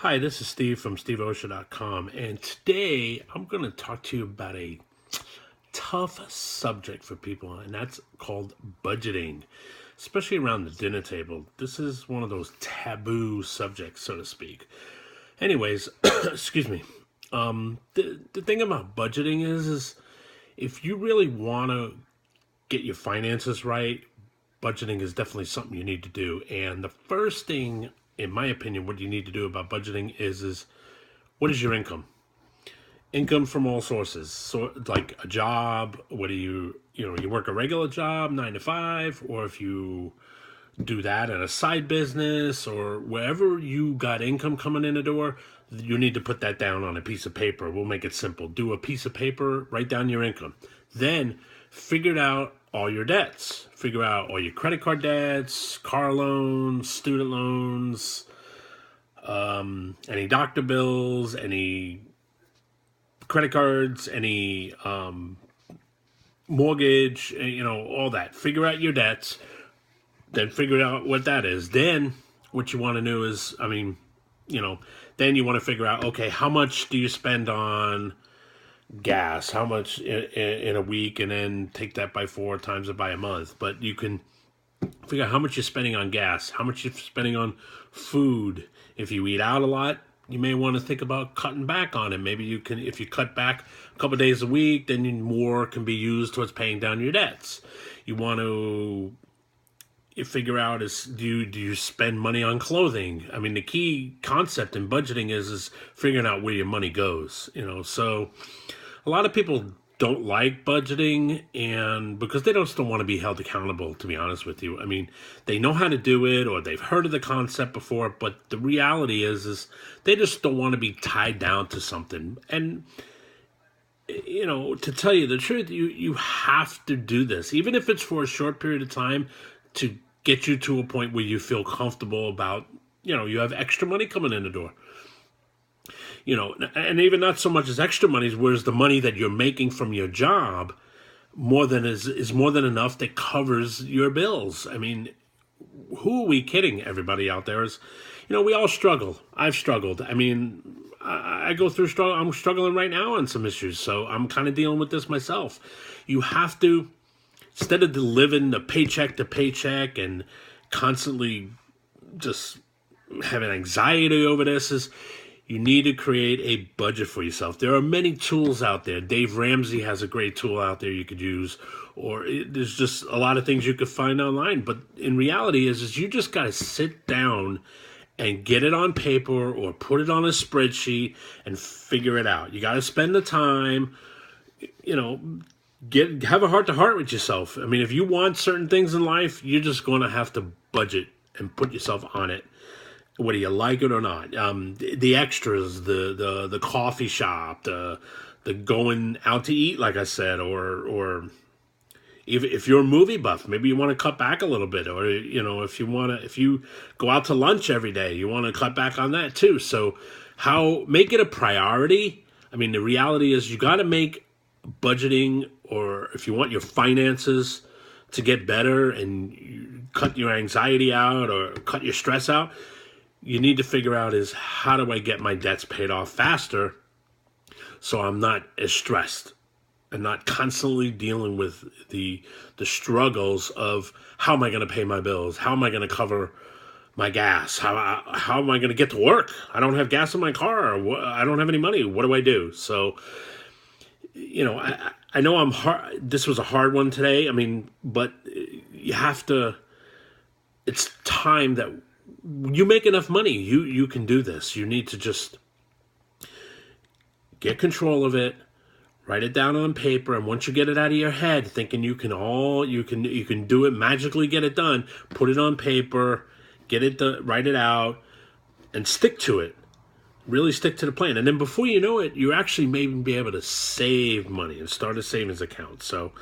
Hi, this is Steve from steveosha.com, and today I'm going to talk to you about a tough subject for people, and that's called budgeting, especially around the dinner table. This is one of those taboo subjects, so to speak. Anyways, excuse me. The thing about budgeting is if you really want to get your finances right, budgeting is definitely something you need to do. And the first thing, in my opinion, what you need to do about budgeting is what is your income? Income from all sources. So, like a job, whether you work a regular job, 9 to 5, or if you do that in a side business or wherever you got income coming in the door, you need to put that down on a piece of paper. We'll make it simple. Do a piece of paper, write down your income. Then figure out all your debts. Figure out all your credit card debts, car loans, student loans, any doctor bills, any credit cards, any mortgage, all that. Figure out your debts, then figure out what that is. Then what you want to do is, then you want to figure out, okay, how much do you spend on gas? How much in a week? And then take that by 4 times it by a month. But you can figure out how much you're spending on gas, how much you're spending on food. If you eat out a lot, you may want to think about cutting back on it. Maybe you can, if you cut back a couple of days a week, then more can be used towards paying down your debts. You want to figure out is do you spend money on clothing? I mean, the key concept in budgeting is figuring out where your money goes. So a lot of people don't like budgeting, and because they don't want to be held accountable, to be honest with you. I mean, they know how to do it or they've heard of the concept before, but the reality is they just don't want to be tied down to something. And to tell you the truth, you have to do this, even if it's for a short period of time, to get you to a point where you feel comfortable about, you have extra money coming in the door. And even not so much as extra money, whereas the money that you're making from your job is more than enough that covers your bills. I mean, who are we kidding? Everybody out there is, we all struggle. I've struggled. I mean, I go through struggle. I'm struggling right now on some issues, so I'm kind of dealing with this myself. You have to, instead of living the paycheck to paycheck and constantly just having anxiety over this, you need to create a budget for yourself. There are many tools out there. Dave Ramsey has a great tool out there you could use, or there's just a lot of things you could find online. But in reality is you just got to sit down and get it on paper or put it on a spreadsheet and figure it out. You got to spend the time, have a heart-to-heart with yourself. I mean, if you want certain things in life, you're just going to have to budget and put yourself on it, whether you like it or not. The extras, the coffee shop, the going out to eat, like I said, or if you're a movie buff, maybe you want to cut back a little bit, or if you go out to lunch every day, you want to cut back on that too. So make it a priority. I mean, the reality is you got to make budgeting, or if you want your finances to get better and you cut your anxiety out or cut your stress out, you need to figure out is how do I get my debts paid off faster so I'm not as stressed and not constantly dealing with the struggles of how am I going to pay my bills? How am I going to cover my gas? How am I going to get to work? I don't have gas in my car. Or I don't have any money. What do I do? So, I know I'm hard. This was a hard one today. I mean, but you have to, it's time that you make enough money. You can do this. You need to just get control of it, write it down on paper, and once you get it out of your head, thinking you can do it, magically get it done, put it on paper, write it out, and stick to it. Really stick to the plan. And then before you know it, you actually may even be able to save money and start a savings account. So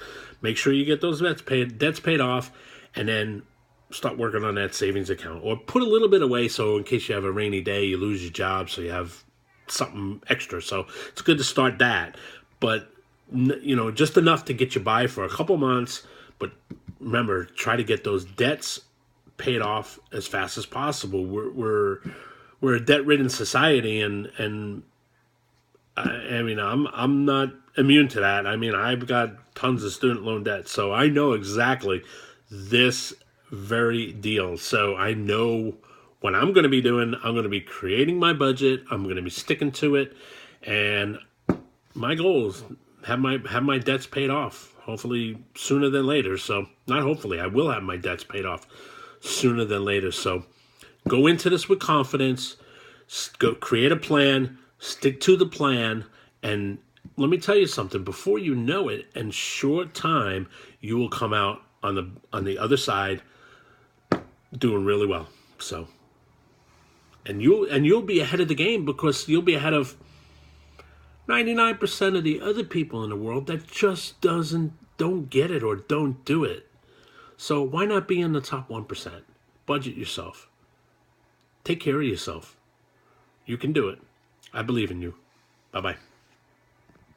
make sure you get those debts paid off, and then start working on that savings account. Or put a little bit away so in case you have a rainy day, you lose your job, so you have something extra. So it's good to start that. But, just enough to get you by for a couple months. But remember, try to get those debts paid off as fast as possible. we're a debt-ridden society, and I mean, I'm not immune to that. I mean, I've got tons of student loan debt, so I know exactly this very deal. So I know what I'm going to be doing. I'm going to be creating my budget. I'm going to be sticking to it, and my goal is have my debts paid off. Hopefully sooner than later. So not hopefully, I will have my debts paid off sooner than later. So go into this with confidence. Go create a plan. Stick to the plan, and let me tell you something. Before you know it, in short time, you will come out on the other side doing really well. So, and you'll be ahead of the game, because you'll be ahead of 99% of the other people in the world that just don't get it or don't do it. So why not be in the top 1%? Budget yourself. Take care of yourself. You can do it. I believe in you. Bye-bye.